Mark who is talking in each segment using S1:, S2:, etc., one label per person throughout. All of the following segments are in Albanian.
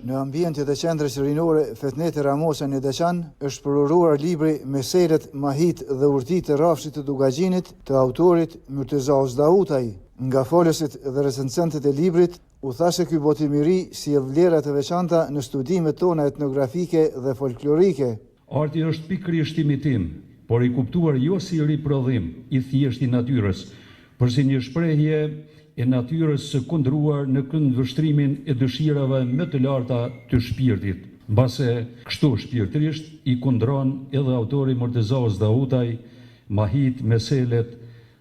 S1: Në ambientet e qendrës rinore Fetneti Ramosa në Deçan është përuruar libri Meselet, Mahit dhe Urtit të Rrafshit të Dugagjinit të autorit Myrteza Ozdautaj. Nga folësit dhe recensentët e librit u tha se ky botimiri sjell vlera të veçanta në studimet tona etnografike dhe folklorike.
S2: Arti është pikërisht imitim, por i kuptuar jo si riprodhim i thjeshtë i natyrës, por si një shprehje e natyrës së kundruar në këndvështrimin e dëshirave më të larta të shpirtit. Mbase kështu shpirtërisht i kundron edhe autori Myrteza Ozdautaj, Mahit, Meselet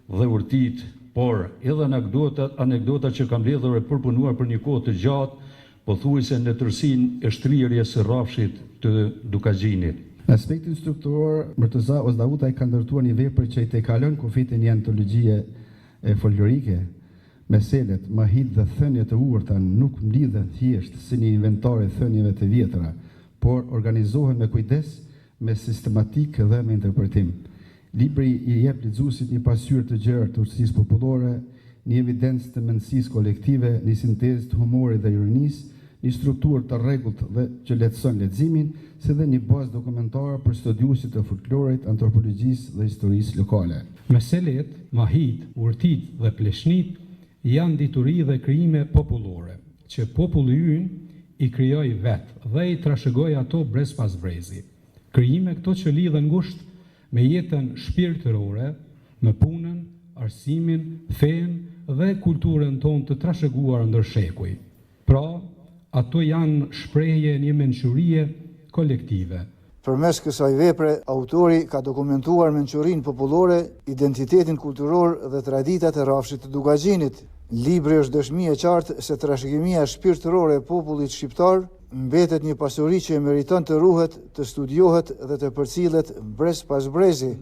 S2: dhe Urtit, por edhe anekdota që kam mbledhur e përpunuar për një kohë të gjatë, pothuajse në tërësinë e shtrirjes së Rrafshit të Dugagjinit.
S3: Në aspektin strukturor, Myrteza Ozdautaj ka ndërtuar një vepër që i tejkalon kufitin një antologjie e folklorike. Meselet, Mahit dhe thënjet e urta nuk mblidhen thjesht si një inventar e thënieve të vjetra, por organizohen me kujdes, me sistematik dhe me interpretim. Libri i jep lexuesit një pasqyrë të gjerë të urtësisë popullore, një evidencë të mendësisë kolektive, një sintezë të humorit dhe ironisë, një strukturë të rregullt dhe që lehtëson leximin, si dhe një bazë dokumentare për studiuesit e folklorit, antropologjisë dhe historisë lokale.
S4: Meselet, Mahit, Urtit dhe Pleshnit janë dituri dhe krijime popullore, që populli ynë i krijoi vetë dhe i trashëgoi ato brez pas brezi. Krijime këto që lidhen ngushtë me jetën shpirtërore, me punën, arsimin, fenë dhe kulturën tonë të trashëguar ndër shekuj. Pra, ato janë shprehje një mençurie kolektive.
S1: Përmes kësaj vepre, autori ka dokumentuar mençurinë popullore, identitetin kulturor dhe traditat e Rrafshit të Dugagjinit. Libri është dëshmi e qartë se trashëgimia shpirtërore e popullit shqiptar mbetet një pasuri që e meriton të ruhet, të studiohet dhe të përcillet brez pas brezi.